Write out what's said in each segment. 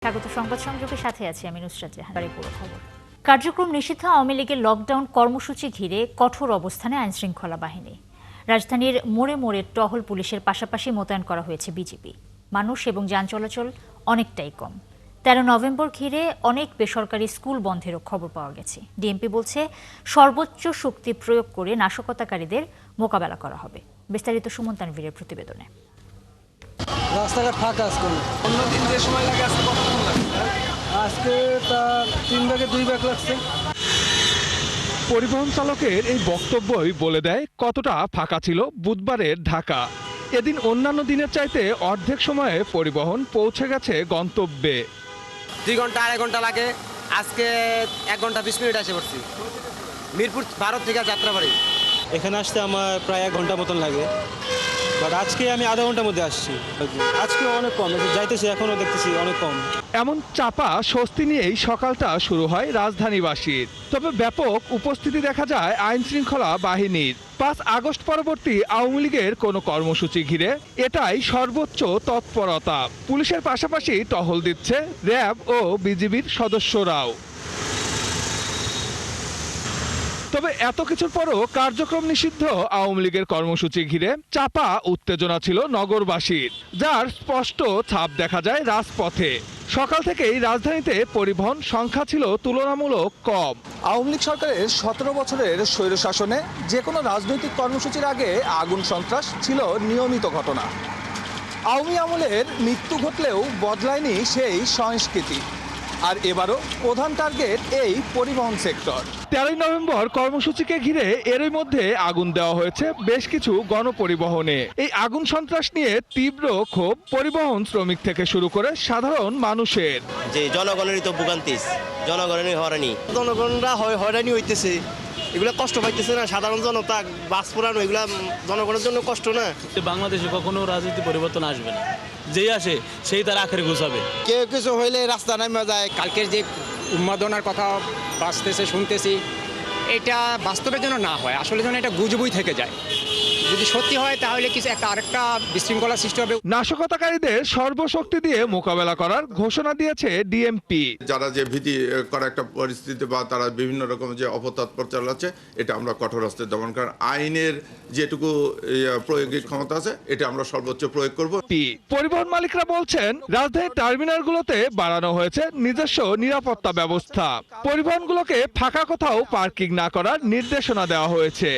স্বাগত সংবাদ সংযোগের সাথে আছি আমি নুসরাত জাহান। পুরো খবর। কার্যক্রম নিষিদ্ধ আওয়ামী লীগের লকডাউন কর্মসূচি ঘিরে কঠোর অবস্থানে আইনশৃঙ্খলা বাহিনী। রাজধানীর মোড়ে মোড়ে টহল পুলিশের পাশাপাশি মোতায়েন করা হয়েছে বিজিবি। মানুষ এবং যান চলাচল অনেকটাই কম। 13 নভেম্বর ঘিরে অনেক বেসরকারি স্কুল বন্ধেরও খবর পাওয়া গেছে। ডিএমপি বলছে সর্বোচ্চ শক্তি প্রয়োগ করে নাশকতাকারীদের মোকাবেলা করা হবে। বিস্তারিত সুমন তানভীরের প্রতিবেদনে। রাস্তাঘাট ফাঁকা আজকে। অন্যদিন যে সময় লাগে আজকে কতক্ষণ লাগে? আজকে তা 3 ভাগে 2 ভাগ লাগছে। পরিবহন চালকের এই বক্তব্যই বলে দেয় কতটা ফাঁকা ছিল বুধবারের ঢাকা। এদিন অন্যান্য দিনের চাইতে অর্ধেক সময়ে পরিবহন পৌঁছে গেছে গন্তব্যে। 2 ঘন্টা 2.5 ঘন্টা লাগে, আজকে 1 ঘন্টা 20 মিনিট আসে পড়ছি মিরপুর ভারত থেকে যাত্রাবাড়ি। এখানে আসতে আমার প্রায় 1 ঘন্টা মতন লাগে, বাট আজকে আমি আধা ঘন্টার মধ্যে আসছি। আজকে অনেক কম যাইতেছি, এখনও দেখতেছি অনেক কম। এমন চাপা স্বস্তি নিয়েই সকালটা শুরু হয় রাজধানীবাসীর। তবে ব্যাপক উপস্থিতি দেখা যায় আইন শৃঙ্খলা বাহিনীর। 5 আগস্ট পরবর্তী আওয়ামী লীগের কোনো কর্মসূচি ঘিরে এটাই সর্বোচ্চ তৎপরতা। পুলিশের পাশাপাশি টহল দিচ্ছে র্যাব ও বিজিবির সদস্যরাও। তবে এত কিছুর পরও কার্যক্রম নিষিদ্ধ আওয়ামী লীগের কর্মসূচি ঘিরে চাপা উত্তেজনা ছিল নগরবাসীর, যার স্পষ্ট ছাপ দেখা যায় রাজপথে। সকাল থেকেই রাজধানীতে পরিবহন সংখ্যা ছিল তুলনামূলক কম। আওয়ামী লীগ সরকারের 17 বছরের স্বৈরশাসনে যে কোনো রাজনৈতিক কর্মসূচির আগে আগুন সন্ত্রাস ছিল নিয়মিত ঘটনা। আওয়ামী আমলের মৃত্যু ঘটলেও বদলায়নি সেই সংস্কৃতি। আর এবারও প্রধান টার্গেট এই পরিবহন সেক্টর। 13 নভেম্বর কর্মসূচিকে ঘিরে এরই মধ্যে আগুন দেওয়া হয়েছে বেশ কিছু গণপরিবহনে। এই আগুন সন্ত্রাস নিয়ে তীব্র ক্ষোভ পরিবহন শ্রমিক থেকে শুরু করে সাধারণ মানুষের। যে জনগণেরই তো ভোগান্তিস, জনগণেরই হয়রানি, জনগণরা হয়রানি হইতেছে, এগুলো কষ্ট পাইতেছে না সাধারণ জনতা। বাস পোড়ানো এগুলা জনগণের জন্য কষ্ট না। বাংলাদেশে কখনো রাজনীতি পরিবর্তন আসবে না, যেই আসে সেই তার আখের ঘুষাবে। কেউ কিছু হইলে রাস্তা নামে যায়। কালকের যে উন্মাদনার কথা বাঁচতেছে শুনতেছি, এটা বাস্তবের জন্য না হয়, আসলে যেন এটা গুজবই থেকে যায়। যদি সত্যি হয় তাহলে কিছু আরেকটা বিশৃঙ্খলা সৃষ্টি হবে। নাশকতাকারীদের সর্বশক্তি দিয়ে মোকাবেলা করার ঘোষণা দিয়েছে ডিএমপি। যারা যে ভীতি করা একটা পরিস্থিতি বা তারা বিভিন্ন রকম যে অপতৎপর চালাচ্ছে, এটা আমরা কঠোর হস্তে দমন করার আইনের যেটুকু প্রয়োগিক ক্ষমতা আছে এটা আমরা সর্বোচ্চ প্রয়োগ করব। পরিবহন মালিকরা বলছেন রাজধানীর টার্মিনালগুলোতে বাড়ানো হয়েছে নিজস্ব নিরাপত্তা ব্যবস্থা। পরিবহনগুলোকে ফাঁকা কোথাও পার্কিং না করার নির্দেশনা দেওয়া হয়েছে।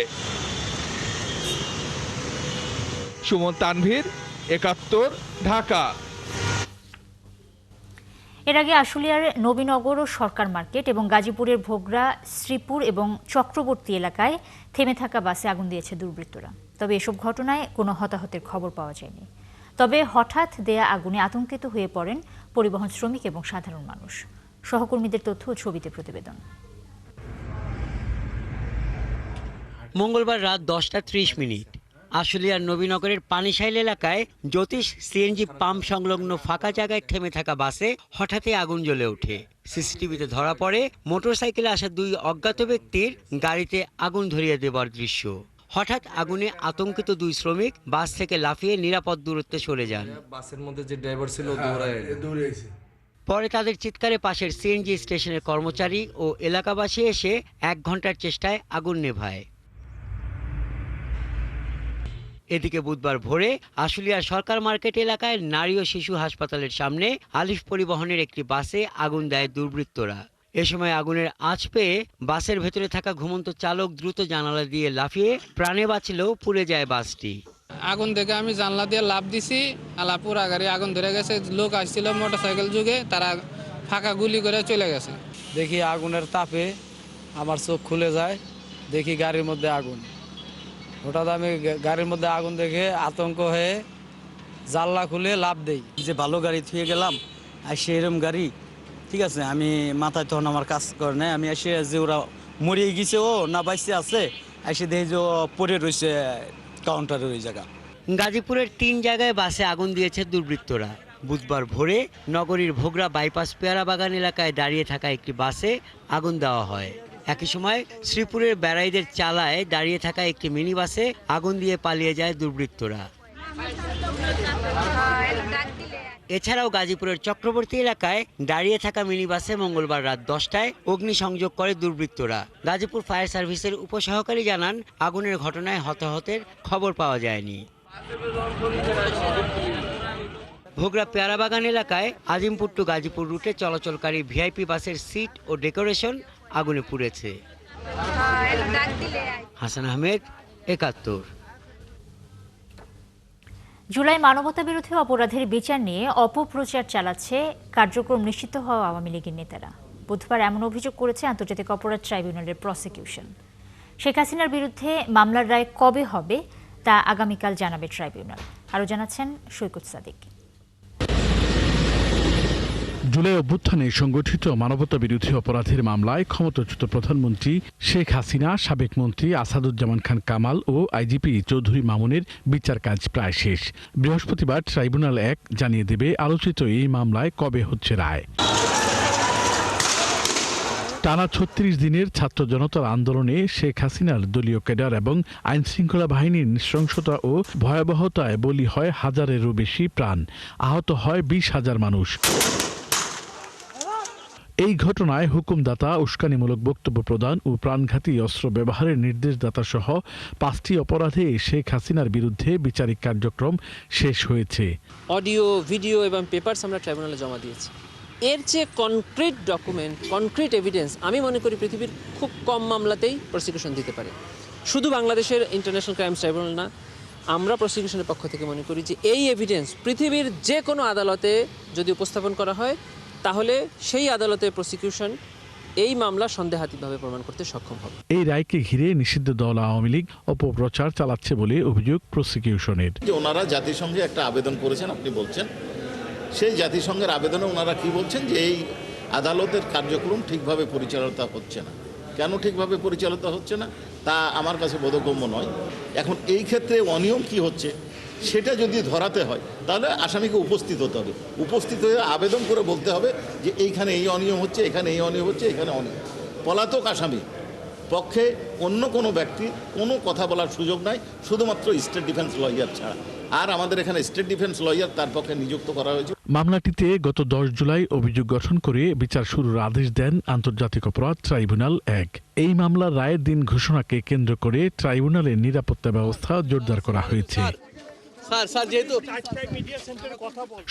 সুমন তানভীর, 71, ঢাকা। এর আগে আশুলিয়ার নবীনগর ও সরকার মার্কেট এবং গাজীপুরের ভোগড়া, শ্রীপুর এবং চক্রবর্তী এলাকায় থেমে থাকা বাসে আগুন দিয়েছে দুর্বৃত্তরা। তবে এসব ঘটনায় কোনো হতাহতের খবর পাওয়া যায়নি। তবে হঠাৎ দেয়া আগুনে আতঙ্কিত হয়ে পড়েন পরিবহন শ্রমিক এবং সাধারণ মানুষ। সহকর্মীদের তথ্য ও ছবিতে প্রতিবেদন। মঙ্গলবার রাত 10:30 আশুলিয়ার নবীনগরের পানিশাইল এলাকায় জ্যোতিষ সিএনজি পাম্প সংলগ্ন ফাঁকা জায়গায় থেমে থাকা বাসে হঠাৎই আগুন জ্বলে ওঠে। সিসিটিভিতে ধরা পড়ে মোটরসাইকেলে আসা 2 অজ্ঞাত ব্যক্তির গাড়িতে আগুন ধরিয়ে দেবার দৃশ্য। হঠাৎ আগুনে আতঙ্কিত 2 শ্রমিক বাস থেকে লাফিয়ে নিরাপদ দূরত্বে সরে যান। বাসের মধ্যে যে ড্রাইভার ছিল দৌড়াইছে। পরে তাদের চিৎকারে পাশের সিএনজি স্টেশনের কর্মচারী ও এলাকাবাসী এসে 1 ঘন্টার চেষ্টায় আগুন নেভায়। এদিকে বুধবার ভোরে আশুলিয়ার সরকার মার্কেট এলাকায় নারী ও শিশু হাসপাতালের সামনে আলিফ পরিবহনের একটি বাসে আগুন দেয় দুর্বৃত্তরা। এ সময় আগুনের আঁচ পেয়ে বাসের ভেতরে থাকা ঘুমন্ত চালক দ্রুত জানালা দিয়ে লাফিয়ে প্রাণে বাঁচলেও পুড়ে যায় বাসটি। আগুন দেখে আমি জানলা দিয়ে লাফ দিছি, পুরা গাড়ি আগুন ধরে গেছে। লোক আসছিল মোটরসাইকেল যুগে, তারা ফাঁকা গুলি করে চলে গেছে। দেখি আগুনের তাপে আমার চোখ খুলে যায়, দেখি গাড়ির মধ্যে আগুন। হঠাৎ আমি গাড়ির মধ্যে আগুন দেখে আতঙ্ক হয়ে জানলা খুলে লাফ দেই। যে ভালো গাড়ি থুয়ে গেলাম, আর সেরকম গাড়ি, ঠিক আছে, আমি মাথায় তখন আমার কাজ করে নাই। আমি এসে যে ওরা মরিয়ে গেছে ও না বাইসে আছে, এসে দেখি যে পড়ে রয়েছে কাউন্টারের ওই জায়গা। গাজীপুরের 3 জায়গায় বাসে আগুন দিয়েছে দুর্বৃত্তরা। বুধবার ভোরে নগরীর ভোগড়া বাইপাস পেয়ারা বাগান এলাকায় দাঁড়িয়ে থাকা একটি বাসে আগুন দেওয়া হয়। একই সময় শ্রীপুরের বেড়াইদের চালায় দাঁড়িয়ে থাকা একটি মিনি বাসে আগুন দিয়ে পালিয়ে যায় দুর্বৃত্তরা। এছাড়াও গাজীপুরের চক্রবর্তী এলাকায় দাঁড়িয়ে থাকা মিনিবাসে মঙ্গলবার রাত 10টায় অগ্নিসংযোগ করে দুর্বৃত্তরা। গাজীপুর ফায়ার সার্ভিসের উপসহকারী জানান, আগুনের ঘটনায় হতাহতের খবর পাওয়া যায়নি। ভোগড়া পেয়ারাবাগান এলাকায় আজিমপুর টু গাজীপুর রুটে চলাচলকারী ভিআইপি বাসের সিট ও ডেকোরেশন আগুনে পুড়েছে। হাসান আহমেদ, ৭১। জুলাই মানবতাবিরোধী অপরাধের বিচার নিয়ে অপপ্রচার চালাচ্ছে কার্যক্রম নিষিদ্ধ হওয়া আওয়ামী লীগের নেতারা। বুধবার এমন অভিযোগ করেছে আন্তর্জাতিক অপরাধ ট্রাইব্যুনালের প্রসিকিউশন। শেখ হাসিনার বিরুদ্ধে মামলার রায় কবে হবে তা আগামীকাল জানাবে ট্রাইব্যুনাল। আরও জানাচ্ছেন সৈকত সাদিক। জুলাই অভ্যুত্থানে সংগঠিত মানবতাবিরোধী অপরাধের মামলায় ক্ষমতাচ্যুত প্রধানমন্ত্রী শেখ হাসিনা, সাবেক মন্ত্রী আসাদুজ্জামান খান কামাল ও আইজিপি চৌধুরী মামুনের বিচার কাজ প্রায় শেষ। বৃহস্পতিবার ট্রাইব্যুনাল ১ জানিয়ে দেবে আলোচিত এই মামলায় কবে হচ্ছে রায়। টানা ৩৬ দিনের ছাত্র জনতার আন্দোলনে শেখ হাসিনার দলীয় ক্যাডার এবং আইনশৃঙ্খলা বাহিনীর নৃশংসতা ও ভয়াবহতায় বলি হয় হাজারেরও বেশি প্রাণ, আহত হয় ২০,০০০ মানুষ। এই ঘটনায় হুকুমদাতা, উস্কানিমূলক বক্তব্য প্রদান ও প্রাণঘাতী অস্ত্র ব্যবহারের নির্দেশদাতা সহ ৫টি অপরাধে শেখ হাসিনার বিরুদ্ধে বিচারিক কার্যক্রম শেষ হয়েছে। অডিও, ভিডিও এবং পেপারস আমরা ট্রাইব্যুনালে জমা দিয়েছি। এর চেয়ে কনক্রিট ডকুমেন্ট, কনক্রিট এভিডেন্স আমি মনে করি পৃথিবীর খুব কম মামলাতেই প্রসিকিউশন দিতে পারে। শুধু বাংলাদেশের ইন্টারন্যাশনাল ক্রাইমস ট্রাইব্যুনাল না, আমরা প্রসিকিউশনের পক্ষ থেকে মনে করি যে এই এভিডেন্স পৃথিবীর যে কোনো আদালতে যদি উপস্থাপন করা হয় তাহলে সেই আদালতে প্রসিকিউশন এই মামলা সন্দেহাতীতভাবে প্রমাণ করতে সক্ষম হবে। এই রায়কে ঘিরে নিষিদ্ধ দল আওয়ামী লীগ অপপ্রচার চালাচ্ছে বলে অভিযোগ প্রসিকিউশনের। ওনারা জাতিসংঘে একটা আবেদন করেছেন, আপনি বলছেন সেই জাতিসংঘের আবেদনে ওনারা কি বলছেন যে এই আদালতের কার্যক্রম ঠিকভাবে পরিচালিত হচ্ছে না। কেন ঠিকভাবে পরিচালিত হচ্ছে না তা আমার কাছে বোধগম্য নয়। এখন এই ক্ষেত্রে অনিয়ম কি হচ্ছে সেটা যদি ধরাতে হয় তাহলে আসামিকে উপস্থিত হতে হবে, উপস্থিত হয়ে আবেদন করে বলতে হবে যে এইখানে এই অনিয়ম হচ্ছে, এখানে এই অনিয়ম হচ্ছে, এখানে অনিয়ম। পলাতক আসামি পক্ষে অন্য কোনো ব্যক্তি কোনো কথা বলার সুযোগ নাই, শুধুমাত্র স্টেট ডিফেন্স লয়ার ছাড়া। আর আমাদের এখানে স্টেট ডিফেন্স লয়ার তার পক্ষে নিযুক্ত করা হয়েছে। মামলাটিতে গত ১০ জুলাই অভিযোগ গঠন করে বিচার শুরুর আদেশ দেন আন্তর্জাতিক অপরাধ ট্রাইব্যুনাল ১। এই মামলার রায়ের দিন ঘোষণাকে কেন্দ্র করে ট্রাইব্যুনালের নিরাপত্তা ব্যবস্থা জোরদার করা হয়েছে।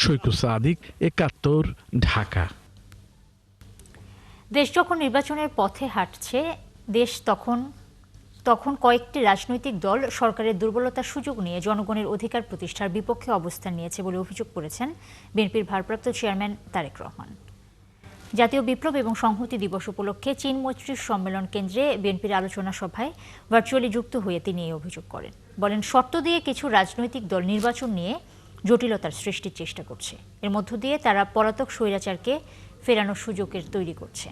সৈকত সাদিক, ৭১, ঢাকা। দেশ যখন নির্বাচনের পথে হাঁটছে, দেশ তখন কয়েকটি রাজনৈতিক দল সরকারের দুর্বলতার সুযোগ নিয়ে জনগণের অধিকার প্রতিষ্ঠার বিপক্ষে অবস্থান নিয়েছে বলে অভিযোগ করেছেন বিএনপির ভারপ্রাপ্ত চেয়ারম্যান তারেক রহমান। জাতীয় বিপ্লব এবং সংহতি দিবস উপলক্ষে চীন মৈত্রী সম্মেলন কেন্দ্রে বিএনপির আলোচনা সভায় ভার্চুয়ালি যুক্ত হয়ে তিনি এই অভিযোগ করেন। বলেন, শর্ত দিয়ে কিছু রাজনৈতিক দল নির্বাচন নিয়ে জটিলতার সৃষ্টির চেষ্টা করছে। এর মধ্য দিয়ে তারা পলাতক স্বৈরাচারকে ফেরানোর সুযোগের তৈরি করছে।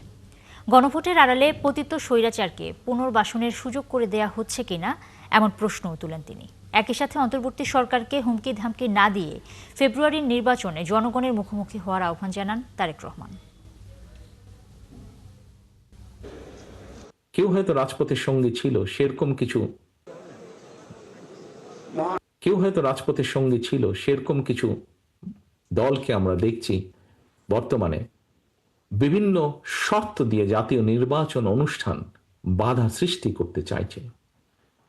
গণভোটের আড়ালে পতিত স্বৈরাচারকে পুনর্বাসনের সুযোগ করে দেয়া হচ্ছে কিনা এমন প্রশ্নও তুলেন তিনি। একই সাথে অন্তর্বর্তী সরকারকে হুমকি ধামকি না দিয়ে ফেব্রুয়ারির নির্বাচনে জনগণের মুখোমুখি হওয়ার আহ্বান জানান তারেক রহমান। কেউ হয়তো রাজপথের সঙ্গে ছিল সেরকম কিছু দলকে আমরা দেখছি বর্তমানে বিভিন্ন শর্ত দিয়ে জাতীয় নির্বাচন অনুষ্ঠান বাধা সৃষ্টি করতে চাইছে।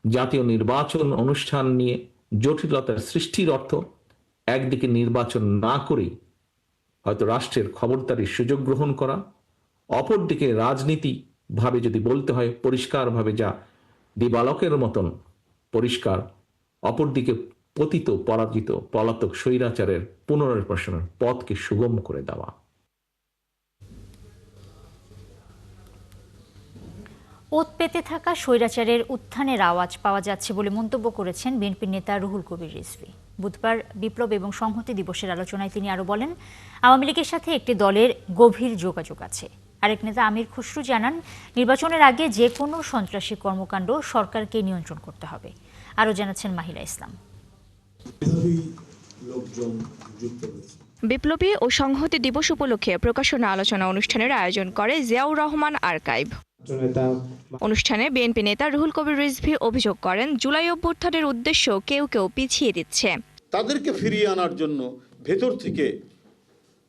জাতীয় নির্বাচন অনুষ্ঠান নিয়ে জটিলতার সৃষ্টির অর্থ একদিকে নির্বাচন না করেই হয়তো রাষ্ট্রের খবরদারির সুযোগ গ্রহণ করা, অপরদিকে রাজনীতি ভাবে যদি বলতে হয় পরিষ্কারভাবে যা দিবালকের মতন পরিষ্কার, অপরদিকে পতিত পরাজিত পলাতক স্বৈরাচারের পুনর্বাসনের পথকে সুগম করে দেওয়া। ওত পেতে থাকা স্বৈরাচারের উত্থানের আওয়াজ পাওয়া যাচ্ছে বলে মন্তব্য করেছেন বিএনপির নেতা রুহুল কবির রিজভী। বুধবার বিপ্লব এবং সংহতি দিবসের আলোচনায় তিনি আরও বলেন, আওয়ামী লীগের সাথে একটি দলের গভীর যোগাযোগ আছে। আরেক নেতা আমির খুসরু জানান, নির্বাচনের আগে যে কোনো সন্ত্রাসী কর্মকাণ্ড সরকারকে নিয়ন্ত্রণ করতে হবে। আরও জানাচ্ছেন মাহিলা ইসলাম। বিপ্লবী ও সংহতি দিবস উপলক্ষে প্রকাশনা আলোচনা অনুষ্ঠানের আয়োজন করে জিয়াউর রহমান আর্কাইভ। অনুষ্ঠানে বিএনপি নেতা রুহুল কবির রিজভী অভিযোগ করেন, জুলাই অভ্যুত্থানের উদ্দেশ্য কেউ কেউ পিছিয়ে দিচ্ছে। তাদেরকে ফিরিয়ে আনার জন্য ভেতর থেকে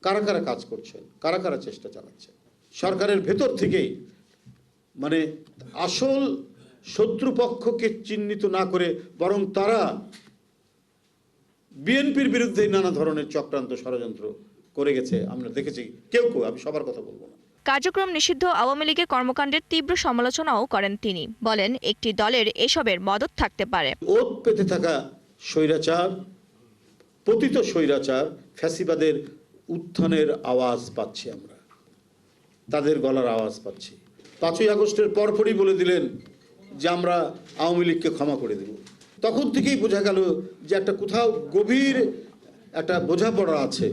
কারা কারা কাজ করছেন, কারা কারা চেষ্টা চালাচ্ছেন। সরকারের ভেতর থেকেই মানে আসল শত্রুপক্ষকে চিহ্নিত না করে বরং তারা বিএনপির বিরুদ্ধে নানা ধরনের চক্রান্ত ষড়যন্ত্র করে গেছে আমরা দেখেছি। কেউ কেউ, আমি সবার কথা বলবো না। কার্যক্রম নিষিদ্ধ আওয়ামী লীগের কর্মকাণ্ডের তীব্র সমালোচনাও করেন তিনি। বলেন, একটি দলের এসবের মদত থাকতে পারে। ওত পেতে থাকা স্বৈরাচার, পতিত স্বৈরাচার, ফ্যাসিবাদের উত্থানের আওয়াজ পাচ্ছি আমরা, তাদের গলার আওয়াজ পাচ্ছি। 5ই আগস্টের পরপরই বলে দিলেন যে আমরা আওয়ামী লীগকে ক্ষমা করে দেব। তখন থেকেই বোঝা গেল যে একটা কোথাও গভীর একটা বোঝাপড়া আছে।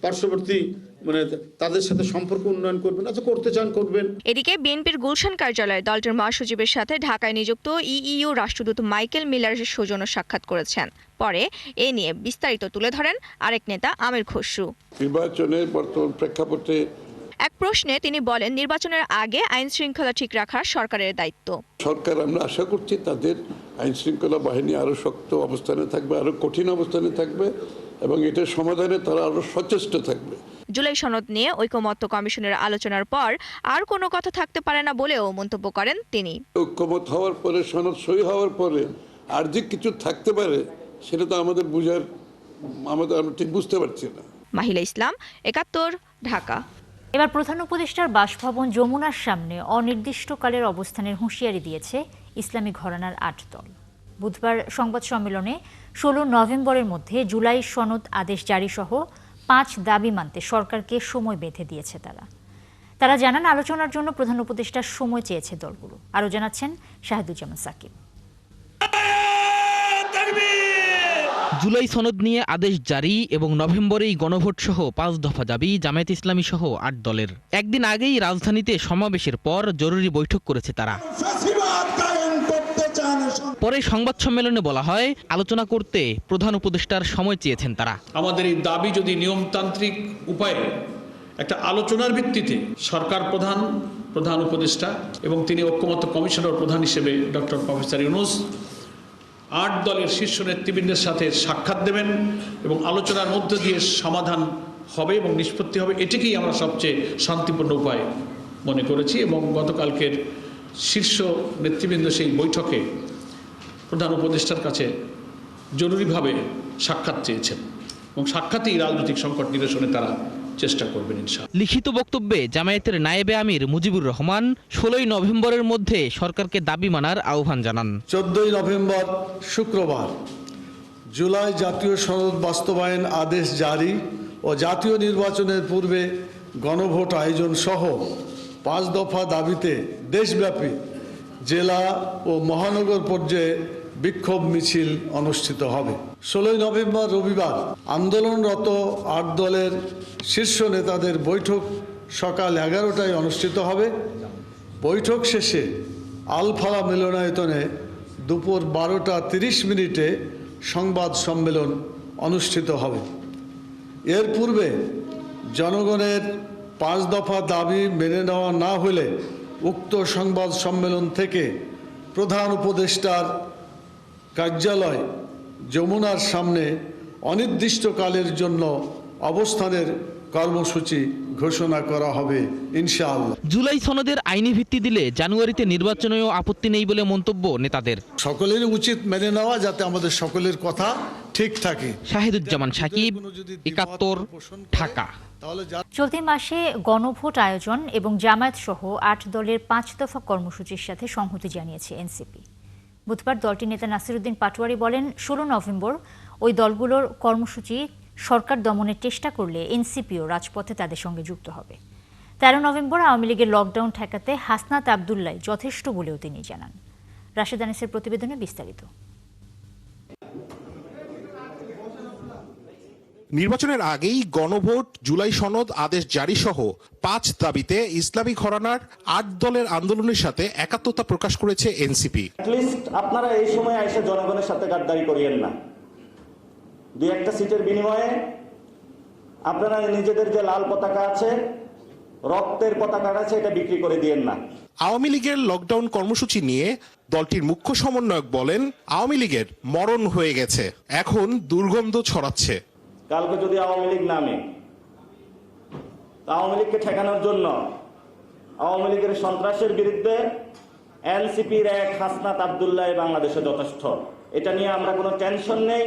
পার্শ্ববর্তী মানে তাদের সাথে সম্পর্ক উন্নয়ন করবেন, আচ্ছা করতে চান করবেন। এদিকে বিএনপির গুলশান কার্যালয়ে দলটির মহাসচিবের সাথে ঢাকায় নিযুক্ত ইইউ রাষ্ট্রদূত মাইকেল মিলারের সৌজন্য সাক্ষাৎ করেছেন। পরে এ নিয়ে বিস্তারিত তুলে ধরেন আরেক নেতা আমির খসরু। নির্বাচনের বর্তমান প্রেক্ষাপটে এক প্রশ্নে তিনি বলেন, নির্বাচনের আগে আইন শৃঙ্খলা ঠিক রাখা সরকারের দায়িত্ব। সরকার, আমরা আশা করছি তাদের আইন শৃঙ্খলা বাহিনী আরো শক্ত অবস্থানে থাকবে, আরো কঠিন অবস্থানে থাকবে এবং এটার সমাধানে তারা আরো সচেষ্ট থাকবে। জুলাই সনদ নিয়ে ঐকমত্য কমিশনের আলোচনার পর আর কোনো কথা থাকতে পারে না বলেও মন্তব্য করেন তিনি। ঐকমত হওয়ার পরে, সনদ সই হওয়ার পরে আর যে কিছু থাকতে পারে সেটা তো আমাদের বুঝার, আমরা ঠিক বুঝতে পারছি না। মাহিলা ইসলাম, ৭১, ঢাকা। এবার প্রধান উপদেষ্টার বাসভবন যমুনার সামনে অনির্দিষ্টকালের অবস্থানের হুঁশিয়ারি দিয়েছে ইসলামী ঘরানার ৮ দল। বুধবার সংবাদ সম্মেলনে ১৬ নভেম্বরের মধ্যে জুলাই সনদ আদেশ জারি সহ 5 দাবি মানতে সরকারকে সময় বেঁধে দিয়েছে তারা জানান, আলোচনার জন্য প্রধান উপদেষ্টার সময় চেয়েছে দলগুলো। আরও জানাচ্ছেন শাহিদুজ্জামান সাকিব। জুলাই সনদ নিয়ে আদেশ জারি এবং নভেম্বরেই গণভোট সহ 5 দফা দাবি জামায়াত ইসলামী সহ 8 দলের। একদিন আগেই রাজধানীতে সমাবেশের পর জরুরি বৈঠক করেছে তারা। পরে সংবাদ সম্মেলনে বলা হয়, আলোচনা করতে প্রধান উপদেষ্টার সময় চেয়েছেন তারা। আমাদের এই দাবি যদি নিয়মতান্ত্রিক উপায়ে একটা আলোচনার ভিত্তিতে সরকার প্রধান উপদেষ্টা এবং তিনি ঐক্যমত্য কমিশনের প্রধান হিসেবে ডক্টর প্রফেসর ইউনূস 8 দলের শীর্ষ নেতৃবৃন্দের সাথে সাক্ষাৎ দেবেন এবং আলোচনার মধ্য দিয়ে সমাধান হবে এবং নিষ্পত্তি হবে, এটিকেই আমরা সবচেয়ে শান্তিপূর্ণ উপায় মনে করেছি। এবং গতকালকের শীর্ষ নেতৃবৃন্দ সেই বৈঠকে প্রধান উপদেষ্টার কাছে জরুরিভাবে সাক্ষাৎ চেয়েছেন এবং সাক্ষাতেই রাজনৈতিক সংকট নিরসনে তারা চেষ্টা করবেন ইনশাআল্লাহ। লিখিত বক্তব্যে জামায়াতের নায়েবে আমির মুজিবুর রহমান 16 নভেম্বরের মধ্যে সরকারকে দাবি মানার আহ্বান জানান। 14 নভেম্বর শুক্রবার জুলাই জাতীয় সনদ বাস্তবায়ন আদেশ জারি ও জাতীয় নির্বাচনের পূর্বে গণভোট আয়োজন সহ 5 দফা দাবিতে দেশব্যাপী জেলা ও মহানগর পর্যায়ে বিক্ষোভ মিছিল অনুষ্ঠিত হবে। 16 নভেম্বর রবিবার আন্দোলনরত 8 দলের শীর্ষ নেতাদের বৈঠক সকাল 11টায় অনুষ্ঠিত হবে। বৈঠক শেষে আলফালা মিলনায়তনে দুপুর 12টা 30 সংবাদ সম্মেলন অনুষ্ঠিত হবে। এর পূর্বে জনগণের 5 দফা দাবি মেনে নেওয়া না হলে উক্ত সংবাদ সম্মেলন থেকে প্রধান উপদেষ্টার কার্যালয় যমুনার সামনে অনির্দিষ্টকালের জন্য অবস্থানের কর্মসূচি ঘোষণা করা হবে ইনশাআল্লাহ। জুলাই সনদের আইনি ভিত্তি দিলে জানুয়ারিতে নির্বাচনেও আপত্তি নেই বলে মন্তব্য নেতাদের। সকলের উচিত মেনে নেওয়া যাতে আমাদের সকলের কথা ঠিক থাকে। শাহিদুজ্জামান সাকিব, ৭১, ঢাকা। চলতি মাসে গণভোট আয়োজন এবং জামায়াত সহ 8 দলের 5 দফা কর্মসূচির সাথে সংহতি জানিয়েছে এনসিপি। বুধবার দলটির নেতা নাসিরউদ্দিন পাটোয়ারি বলেন, 16 নভেম্বর ওই দলগুলোর কর্মসূচি সরকার দমনের চেষ্টা করলে এনসিপিও রাজপথে তাদের সঙ্গে যুক্ত হবে। 13 নভেম্বর আওয়ামী লীগের লকডাউন ঠেকাতে হাসনাত আবদুল্লাহ যথেষ্ট বলেও তিনি জানান। রাশেদ আনিসের প্রতিবেদনে বিস্তারিত। নির্বাচনের আগেই গণভোট, জুলাই সনদ আদেশ জারি সহ 5 দাবিতে ইসলামী ঘরানার 8 দলের আন্দোলনের সাথে একাত্মতা প্রকাশ করেছে এনসিপি। আপনারা এই সময় এসে জনগণের সাথে গাদ্দারি করিয়েন না। 2-1টা সিটের বিনিময়ে আপনারা নিজেদের যে লাল পতাকা আছে, রক্তের পতাকা আছে, এটা বিক্রি করে দিয়েন না। আওয়ামী লীগের লকডাউন কর্মসূচি নিয়ে দলটির মুখ্য সমন্বয়ক বলেন, আওয়ামী লীগের মরণ হয়ে গেছে, এখন দুর্গন্ধ ছড়াচ্ছে। কালকে যদি আওয়ামী লীগ নামে তো আওয়ামী লীগকে ঠেকানোর জন্য আওয়ামী লীগের সন্ত্রাসের বিরুদ্ধে এনসিপির এক হাসনাত আব্দুল্লাহ বাংলাদেশে যথেষ্ট। এটা নিয়ে আমরা কোনো টেনশন নেই।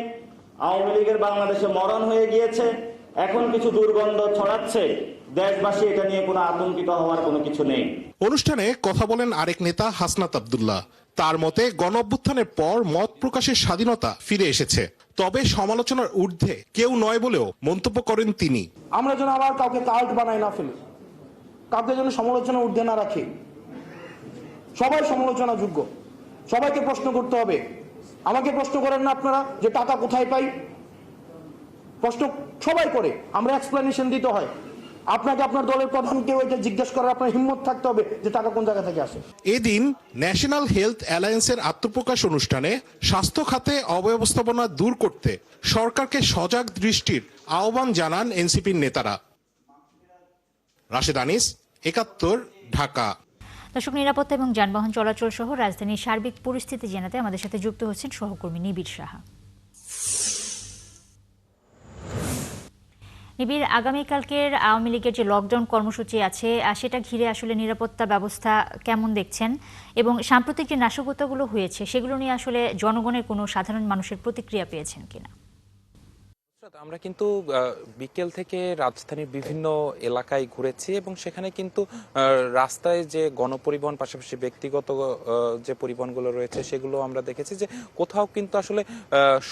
আওয়ামী লীগের বাংলাদেশে মরণ হয়ে গিয়েছে, এখন কিছু দুর্গন্ধ ছড়াচ্ছে, দেশবাসী এটা নিয়ে কোনো আতঙ্কিত হওয়ার কোনো কিছু নেই। অনুষ্ঠানে কথা বলেন আরেক নেতা হাসনাত আব্দুল্লাহ। তার মতে গণ অভ্যুত্থানের পর মত প্রকাশের স্বাধীনতা ফিরে এসেছে, তবে সমালোচনার ঊর্ধ্বে কেউ নয় বলেও মন্তব্য করেন তিনি। আমরা যেন আবার কাউকে কাল্ট বানাই না ফেলি, কাউকে যেন সমালোচনা ঊর্ধ্বে না রাখি। সবাই সমালোচনা যোগ্য, সবাইকে প্রশ্ন করতে হবে। আমাকে প্রশ্ন করেন না আপনারা যে টাকা কোথায় পাই, প্রশ্ন সবাই করে, আমরা এক্সপ্লেনেশন দিতে হয়। আপনাকে আপনার দলের প্রধানকেও এটা জিজ্ঞেস করার আপনার হিম্মত থাকতে হবে যে টাকা কোন জায়গা থেকে আসে। এদিন ন্যাশনাল হেলথ অ্যালায়েন্সের আত্মপ্রকাশ অনুষ্ঠানে স্বাস্থ্য খাতে অব্যবস্থাপনা দূর করতে সরকারকে সজাগ দৃষ্টির আহ্বান জানান এনসিপির নেতারা। রাশেদ আনিস, ৭১, ঢাকা। দর্শক, নিরাপত্তা এবং যানবাহন চলাচল সহ রাজধানীর সার্বিক পরিস্থিতি জানাতে আমাদের সাথে যুক্ত হচ্ছেন সহকর্মী নিবিড় সাহা। নিবিড়, আগামীকালকের আওয়ামী লীগের যে লকডাউন কর্মসূচি আছে সেটা ঘিরে আসলে নিরাপত্তা ব্যবস্থা কেমন দেখছেন, এবং সাম্প্রতিক যে নাশকতাগুলো হয়েছে সেগুলো নিয়ে আসলে জনগণের কোনো সাধারণ মানুষের প্রতিক্রিয়া পেয়েছেন কিনা? আমরা কিন্তু বিকেল থেকে রাজধানীর বিভিন্ন এলাকায় ঘুরেছি এবং সেখানে কিন্তু রাস্তায় যে গণপরিবহন পাশাপাশি ব্যক্তিগত যে পরিবহনগুলো রয়েছে সেগুলো আমরা দেখেছি যে কোথাও কিন্তু আসলে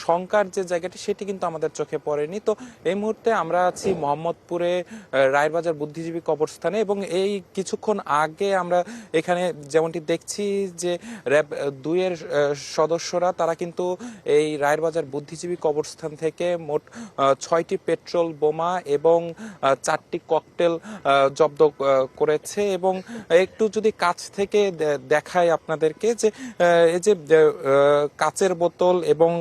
শঙ্কার যে জায়গাটি সেটি কিন্তু আমাদের চোখে পড়েনি। তো এই মুহূর্তে আমরা আছি মোহাম্মদপুরে রায়েরবাজার বুদ্ধিজীবী কবরস্থানে এবং এই কিছুক্ষণ আগে আমরা এখানে যেমনটি দেখছি যে র্যাব 2-এর সদস্যরা তারা কিন্তু এই রায়েরবাজার বুদ্ধিজীবী কবরস্থান থেকে মোট 6টি পেট্রোল বোমা এবং 4টি ককটেল জব্দ করেছে। এবং একটু যদি কাছ থেকে দেখায় আপনাদেরকে যে এই যে কাচের বোতল এবং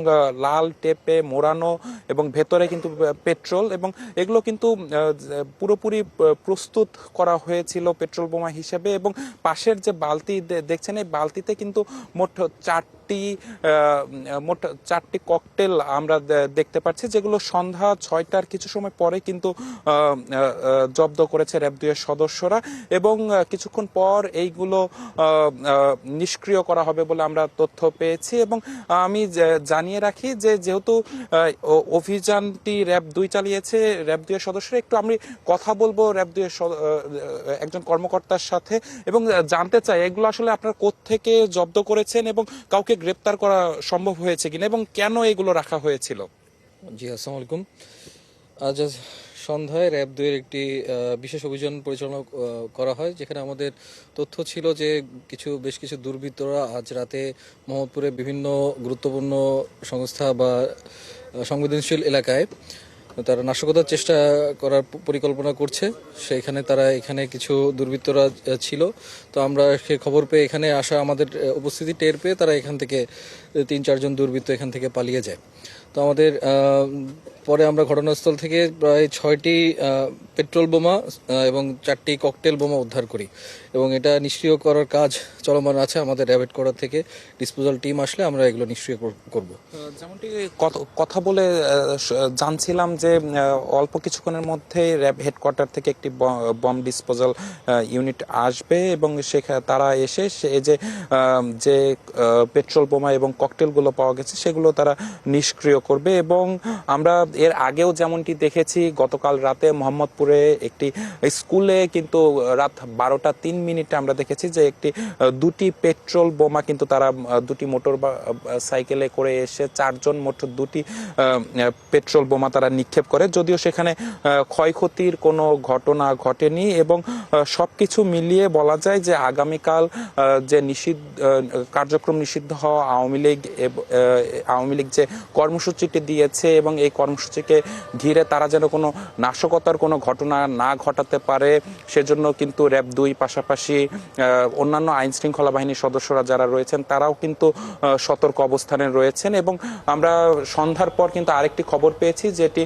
লাল টেপে মোড়ানো এবং ভেতরে কিন্তু পেট্রোল, এবং এগুলো কিন্তু পুরোপুরি প্রস্তুত করা হয়েছিল পেট্রোল বোমা হিসেবে। এবং পাশের যে বালতি দেখছেন এই বালতিতে কিন্তু মোট 4টি ককটেল আমরা দেখতে পাচ্ছি, যেগুলো সন্ধ্যা 6টার কিছু সময় পরে কিন্তু জব্দ করেছে র্যাব 2-এর সদস্যরা এবং কিছুক্ষণ পর এইগুলো নিষ্ক্রিয় করা হবে বলে আমরা তথ্য পেয়েছি। এবং আমি জানিয়ে রাখি যে যেহেতু অভিযানটি র্যাব 2 চালিয়েছে, র্যাব 2-এর সদস্যরা, একটু আমি কথা বলবো র্যাব 2-এর একজন কর্মকর্তার সাথে এবং জানতে চাই এগুলো আসলে আপনারা কোত্থেকে জব্দ করেছেন এবং কাউকে গ্রেপ্তার করা সম্ভব হয়েছে কিনা এবং কেন এগুলো রাখা হয়েছিল। জি, আসসালামু আলাইকুম। আজ সন্ধ্যায় র্যাব 2-এর একটি বিশেষ অভিযান পরিচালনা করা হয়, যেখানে আমাদের তথ্য ছিল যে বেশ কিছু দুর্বৃত্তরা আজ রাতে মোহাম্মদপুরে বিভিন্ন গুরুত্বপূর্ণ সংস্থা বা সংবেদনশীল এলাকায় তারা নাশকতার চেষ্টা করার পরিকল্পনা করছে। সেখানে এখানে কিছু দুর্বৃত্তরা ছিল। তো আমরা সে খবর পেয়ে এখানে আসা, আমাদের উপস্থিতি টের পেয়ে তারা এখান থেকে 3-4 জন দুর্বৃত্ত এখান থেকে পালিয়ে যায়। তো আমাদের পরে আমরা ঘটনাস্থল থেকে প্রায় 6টি পেট্রোল বোমা এবং 4টি ককটেল বোমা উদ্ধার করি এবং এটা নিষ্ক্রিয় করার কাজ চলমান আছে। আমাদের র্যাব হেডকোয়ার্টার থেকে ডিসপোজাল টিম আসলে আমরা এগুলো নিষ্ক্রিয় করব। যেমনটি কথা বলে জানছিলাম যে অল্প কিছুক্ষণের মধ্যে র্যাব হেডকোয়ার্টার থেকে একটি বম ডিসপোজাল ইউনিট আসবে এবং তারা এসে যে পেট্রোল বোমা এবং ককটেলগুলো পাওয়া গেছে সেগুলো তারা নিষ্ক্রিয় করবে। এবং আমরা এর আগেও যেমনটি দেখেছি গতকাল রাতে মোহাম্মদপুরে একটি স্কুলে কিন্তু রাত 12টা 3 মিনিটে আমরা দেখেছি যে 2টি পেট্রোল বোমা কিন্তু তারা 2টি মোটর সাইকেলে করে এসে 4 জন মোট 2টি পেট্রোল বোমা তারা নিক্ষেপ করে। যদিও সেখানে ক্ষয়ক্ষতির কোনো ঘটনা ঘটেনি এবং সবকিছু মিলিয়ে বলা যায় যে আগামীকাল যে কার্যক্রম নিষিদ্ধ হওয়া আওয়ামী লীগ যে কর্মসূচিটি দিয়েছে এবং এই কর্মসূচিকে ঘিরে তারা যেন কোনো নাশকতার কোনো ঘটনা না ঘটাতে পারে সেজন্য কিন্তু র্যাব 2 পাশাপাশি অন্যান্য আইন শৃঙ্খলা বাহিনীর সদস্যরা যারা রয়েছেন তারাও কিন্তু সতর্ক অবস্থানে রয়েছেন। এবং আমরা সন্ধ্যার পর কিন্তু আরেকটি খবর পেয়েছি যেটি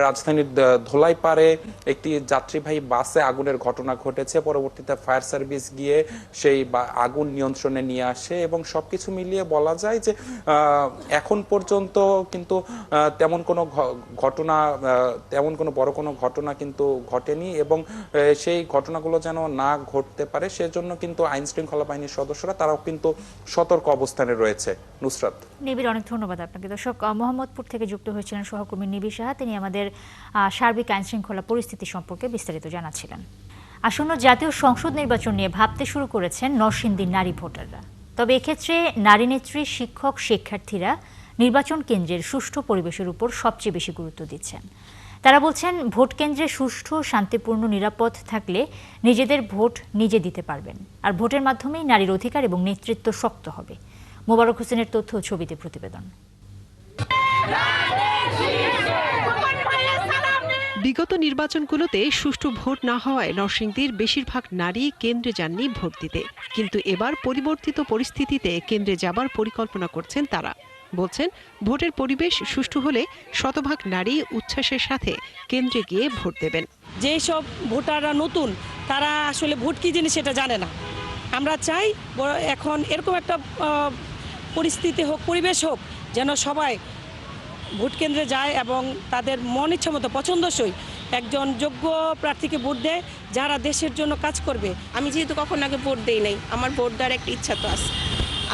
রাজধানীর ধোলাইপাড়ে একটি যাত্রীবাহী বাসে আগুনের ঘটনা ঘটেছে। পরবর্তীতে ফায়ার সার্ভিস গিয়ে সেই আগুন নিয়ন্ত্রণে নিয়ে আসে এবং সবকিছু মিলিয়ে বলা যায় যে এখন পর্যন্ত কিন্তু তেমন কোনো বড় কোনো ঘটনা কিন্তু ঘটেনি এবং সেই ঘটনাগুলো যেন না ঘটতে পারে সেজন্য কিন্তু আইন শৃঙ্খলা বাহিনীর সদস্যরা তারাও কিন্তু সতর্ক অবস্থানে রয়েছে। নুসরাত। নিবিড়, অনেক ধন্যবাদ আপনাকে। দর্শক, মোহাম্মদপুর থেকে যুক্ত হয়েছিলেন সহকর্মী নিবিড় সাহা। তিনি আমাদের সার্বিক আইন শৃঙ্খলা পরিস্থিতি সম্পর্কে বিস্তারিত জানাচ্ছিলেন। আসন্ন জাতীয় সংসদ নির্বাচন নিয়ে ভাবতে শুরু করেছেন নরসিংদীর নারী ভোটাররা। তবে এক্ষেত্রে নারী নেত্রী, শিক্ষক, শিক্ষার্থীরা নির্বাচন কেন্দ্রের সুষ্ঠু পরিবেশের উপর সবচেয়ে বেশি গুরুত্ব দিচ্ছেন। তারা বলছেন, ভোট কেন্দ্রে সুষ্ঠু, শান্তিপূর্ণ, নিরাপদ থাকলে নিজেদের ভোট নিজে দিতে পারবেন। আর ভোটের মাধ্যমেই নারীর অধিকার এবং নেতৃত্ব শক্ত হবে। মোবারক হোসেনের তথ্য ও ছবিতে প্রতিবেদন। বিগত নির্বাচনগুলোতে সুষ্ঠু ভোট না হওয়ায় নরসিংদীর বেশিরভাগ নারী কেন্দ্রে যাননি ভোট দিতে। কিন্তু এবার পরিবর্তিত পরিস্থিতিতে কেন্দ্রে যাবার পরিকল্পনা করছেন তারা। বলছেন, ভোটের পরিবেশ সুষ্ঠু হলে শতভাগ নারী উচ্ছ্বাসের সাথে কেন্দ্রে গিয়ে ভোট দেবেন। যেসব ভোটাররা নতুন, তারা আসলে ভোট কি জিনিস সেটা জানে না। আমরা চাই এখন এরকম একটা পরিস্থিতি হোক, পরিবেশ হোক, যেন সবাই ভোট কেন্দ্রে যায় এবং তাদের মন ইচ্ছা মতো পছন্দসই একজন যোগ্য প্রার্থীকে ভোট দেয়, যারা দেশের জন্য কাজ করবে। আমি যেহেতু কখনো আগে ভোট দেই নাই, আমার ভোট দেওয়ার একটা ইচ্ছা তো আছে।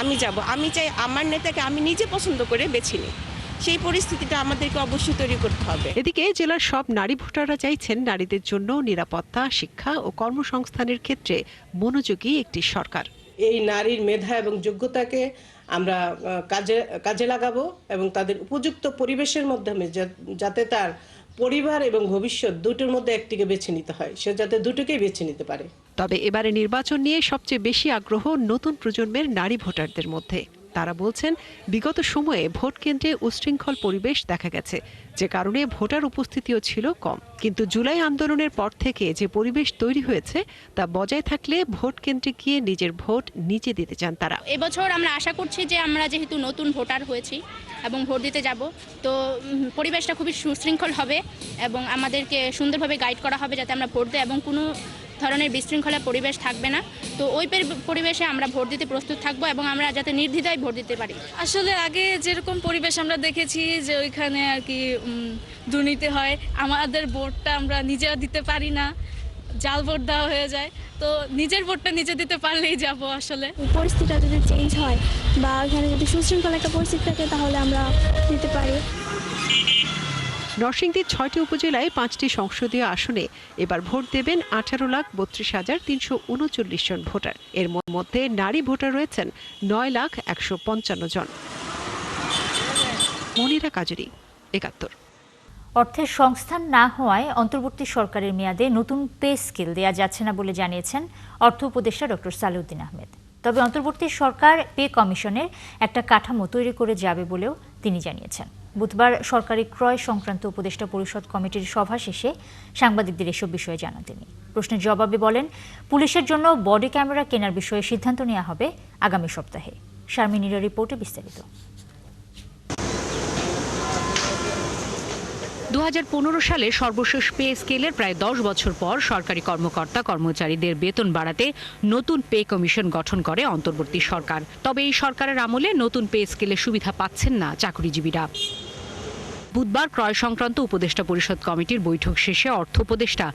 আমি যাব, আমি চাই আমার নেতাকে আমি নিজে পছন্দ করে বেছে নিই। সেই পরিস্থিতিটা আমাদেরকে অবশ্যই তৈরি করতে হবে। এদিকে জেলার সব নারী ভোটাররা চাইছেন নারীদের জন্য নিরাপত্তা, শিক্ষা ও কর্মসংস্থানের ক্ষেত্রে মনোযোগী একটি সরকার। এই নারীর মেধা এবং যোগ্যতাকে আমরা কাজে লাগাবো এবং তাদের উপযুক্ত পরিবেশের মাধ্যমে যাতে তার পরিবার এবং ভবিষ্যৎ দুটোর মধ্যে একটিকে বেছে নিতে হয়, সে যাতে দুটোকেই বেছে নিতে পারে। তবে এবারে নির্বাচন নিয়ে সবচেয়ে বেশি আগ্রহ নতুন প্রজন্মের নারী ভোটারদের মধ্যে। তারা বলছেন, বিগত সময়ে ভোট কেন্দ্রে উচ্ছৃঙ্খল পরিবেশ দেখা গেছে, যে কারণে ভোটার উপস্থিতিও ছিল কম। কিন্তু জুলাই আন্দোলনের পর থেকে যে পরিবেশ তৈরি হয়েছে তা বজায় থাকলে ভোট কেন্দ্রে গিয়ে নিজের ভোট নিজে দিতে চান তারা। এবছর আমরা আশা করছি যে আমরা যেহেতু নতুন ভোটার হয়েছি এবং ভোট দিতে যাব, তো পরিবেশটা খুবই সুশৃঙ্খল হবে এবং আমাদেরকে সুন্দরভাবে গাইড করা হবে যাতে আমরা ভোট দিই এবং কোনো ধরনের বিশৃঙ্খলা পরিবেশ থাকবে না। তো ওই পরিবেশে আমরা ভোট দিতে প্রস্তুত থাকবো এবং আমরা যাতে নির্দ্বিধায় ভোট দিতে পারি। আসলে আগে যেরকম পরিবেশ আমরা দেখেছি যে ওইখানে আর কি দুর্নীতি হয়, আমাদের ভোটটা আমরা নিজেরা দিতে পারি না, জাল ভোট দেওয়া হয়ে যায়। তো নিজের ভোটটা নিজে দিতে পারলেই যাব। আসলে পরিস্থিতিটা যদি চেঞ্জ হয় বা ওইখানে যদি সুশৃঙ্খল একটা পরিস্থিতি থাকে তাহলে আমরা দিতে পারি। নরসিংদীর ৬টি উপজেলায় ৫টি সংসদীয় আসনে এবার ভোট দেবেন ১৮,৩২,৩৩৯ জন ভোটার। এর মধ্যে নারী ভোটার রয়েছেন ৯,১৫৫ জন। মনিরা কাজরি, ৭১। অর্থের সংস্থান না হওয়ায় অন্তর্বর্তী সরকারের মেয়াদে নতুন পে স্কেল দেয়া যাচ্ছে না বলে জানিয়েছেন অর্থ উপদেষ্টা ডক্টর সালেউদ্দিন আহমেদ। তবে অন্তর্বর্তী সরকার পে কমিশনের একটা কাঠামো তৈরি করে যাবে বলেও তিনি জানিয়েছেন। বুধবার সরকারি ক্রয় সংক্রান্ত উপদেষ্টা পরিষদ কমিটির সভা শেষে সাংবাদিকদের এসব বিষয়ে জানান তিনি। প্রশ্নের জবাবে বলেন, পুলিশের জন্য বডি ক্যামেরা কেনার বিষয়ে সিদ্ধান্ত নেওয়া হবে আগামী সপ্তাহে। শারমিনীর রিপোর্টে বিস্তারিত। 2015 সালে সর্বশেষ পে স্কেলের প্রায় 10 বছর পর সরকারি কর্মকর্তা কর্মচারীদের বেতন বাড়াতে নতুন পে কমিশন গঠন করে অন্তর্বর্তী সরকার। তবে এই সরকারের আমলে নতুন পে স্কেলের সুবিধা পাচ্ছেন না চাকরিজীবীরা। বুধবার ক্রয় সংক্রান্ত উপদেষ্টা পরিষদ কমিটির বৈঠক শেষে অর্থ উপদেষ্টা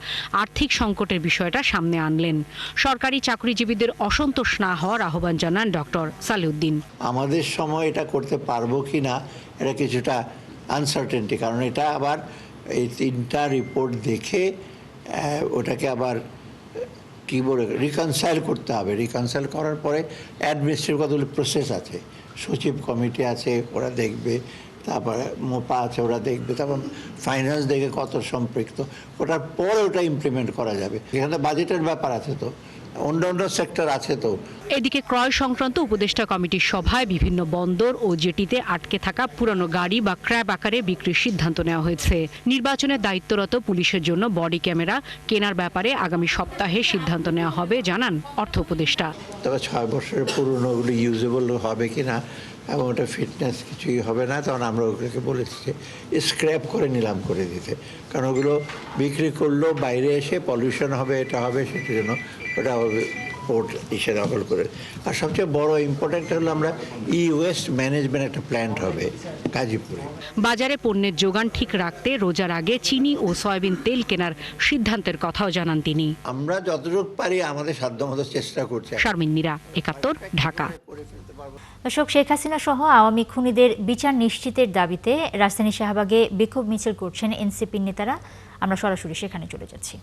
আর্থিক সংকটের বিষয়টা সামনে আনলেন। সরকারি চাকরিজীবীদের অসন্তোষ না হওয়ার আহ্বান জানান ডক্টর সালেউদ্দিন। আমাদের সময় এটা করতে পারবো কিনা এটা কিছুটা আনসার্টেনটি, কারণ এটা আবার এই 3টা রিপোর্ট দেখে ওটাকে আবার কী বলে রিকনসাইল করতে হবে। রিকনসাইল করার পরে অ্যাডমিনিস্ট্রেটিভ কতগুলো প্রসেস আছে, সচিব কমিটি আছে, ওরা দেখবে, তারপরে মোপা আছে, ওরা দেখবে, তারপর ফাইন্যান্স দেখে কত সম্পৃক্ত, ওটার পরে ওটা ইমপ্লিমেন্ট করা যাবে। এখানে বাজেটের ব্যাপার আছে, তো অন্য সেক্টর আছে। তো এদিকে ক্রয় সংক্রান্ত উপদেষ্টা কমিটির সভায় বিভিন্ন বন্দর ও জেটিতে আটকে থাকা পুরানো গাড়ি বা ক্র্যাব আকারে বিক্রির সিদ্ধান্ত নেওয়া হয়েছে। নির্বাচনের দায়িত্বরত পুলিশের জন্য বডি ক্যামেরা কেনার ব্যাপারে আগামী সপ্তাহে সিদ্ধান্ত নেওয়া হবে জানান অর্থ উপদেষ্টা। তবে 6 বছরের পুরনোগুলো ইউজেবল হবে কিনা এবং ওটা ফিটনেস কিছুই হবে না, তখন আমরা ওগুলোকে বলেছি যে স্ক্র্যাপ করে নিলাম করে দিতে, কারণ ওগুলো বিক্রি করলেও বাইরে এসে পলিউশন হবে, এটা হবে, সেটার জন্য ওটা পোর্ট এসে দখল করে। আর সবচেয়ে বড় ইম্পর্ট্যান্ট হলো আমরা ওয়েস্ট ম্যানেজমেন্ট একটা প্ল্যান্ট হবে গাজীপুরে। বাজারে পণ্যের যোগান ঠিক রাখতে রোজার আগে চিনি ও সয়াবিন তেল কেনার সিদ্ধান্তের কথাও জানান তিনি। আমরা যতটুকু পারি আমাদের সাধ্যমতো চেষ্টা করছি। শারমিন মীরা, ৭১, ঢাকা। দর্শক, শেখ হাসিনা সহ আওয়ামী খুনিদের বিচার নিশ্চিতের দাবিতে রাজধানী শাহবাগে বিক্ষোভ মিছিল করছেন এনসিপির নেতারা। আমরা সরাসরি সেখানে চলে যাচ্ছি।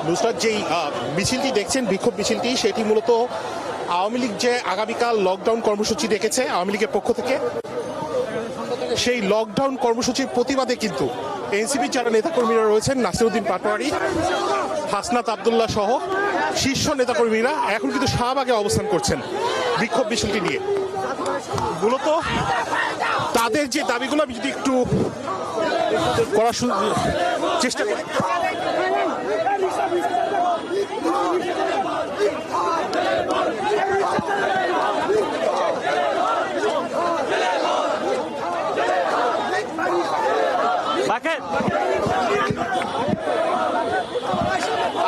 নুসরাত, যেই মিছিলটি দেখছেন, বিক্ষোভ মিছিলটি, সেটি মূলত আওয়ামী লীগ যে আগামীকাল লকডাউন কর্মসূচি রেখেছে আওয়ামী লীগের পক্ষ থেকে, সেই লকডাউন কর্মসূচির প্রতিবাদে কিন্তু এনসিপির যারা নেতাকর্মীরা রয়েছেন, নাসিরউদ্দিন পাটোয়ারি, হাসনাত আবদুল্লাহ সহ শীর্ষ নেতাকর্মীরা এখন কিন্তু শাহবাগে অবস্থান করছেন বিক্ষোভ মিছিলটি নিয়ে। মূলত তাদের যে দাবিগুলো আমি যদি একটু করার চেষ্টা করি।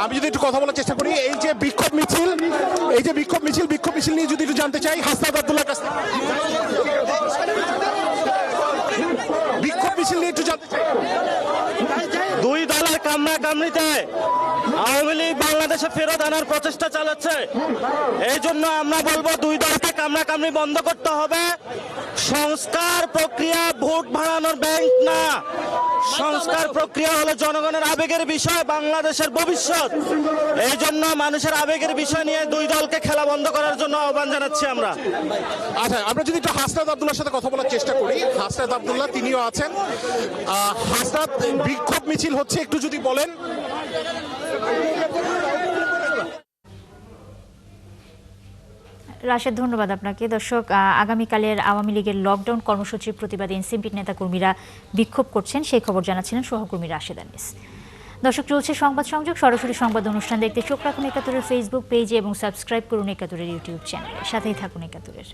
আমি যদি একটু কথা বলার চেষ্টা করি, এই যে বিক্ষোভ মিছিল নিয়ে যদি একটু জানতে চাই হাসনাত আবদুল্লাহর কাছ থেকে। বিক্ষোভ মিছিল নিয়ে একটু জানতে চাই। দুই দলের কামড়াকামড়িতে আওয়ামী লীগ বাংলাদেশে ফেরত আনার প্রচেষ্টা চালাচ্ছে। এই জন্য আমরা বলবো দুই দলকে কামড়াকামড়ি বন্ধ করতে হবে। সংস্কার প্রক্রিয়া ভোট ভাড়ানোর ব্যাংক না, সংস্কার প্রক্রিয়া হলো জনগণের আবেগের বিষয়, বাংলাদেশের ভবিষ্যৎ। এই জন্য মানুষের আবেগের বিষয় নিয়ে দুই দলকে খেলা বন্ধ করার জন্য আহ্বান জানাচ্ছি আমরা। আচ্ছা, আমরা যদি একটু হাসনাত আবদুল্লাহর সাথে কথা বলার চেষ্টা করি। হাসনাত আবদুল্লাহ তিনিও আছেন। হাসনাত, বিক্ষোভ মিছিল হচ্ছে, একটু যদি বলেন। রাশেদ, ধন্যবাদ আপনাকে। দর্শক, আগামীকালের আওয়ামী লীগের লকডাউন কর্মসূচির প্রতিবাদে এনসিপির নেতাকর্মীরা বিক্ষোভ করছেন, সেই খবর জানাচ্ছিলেন সহকর্মী রাশেদ আনিস। দর্শক, চলছে সংবাদ সংযোগ। সরাসরি সংবাদ অনুষ্ঠান দেখতে চোখ রাখুন ৭১-এর ফেসবুক পেজে এবং সাবস্ক্রাইব করুন ৭১-এর ইউটিউব চ্যানেলে। সাথেই থাকুন ৭১-এর।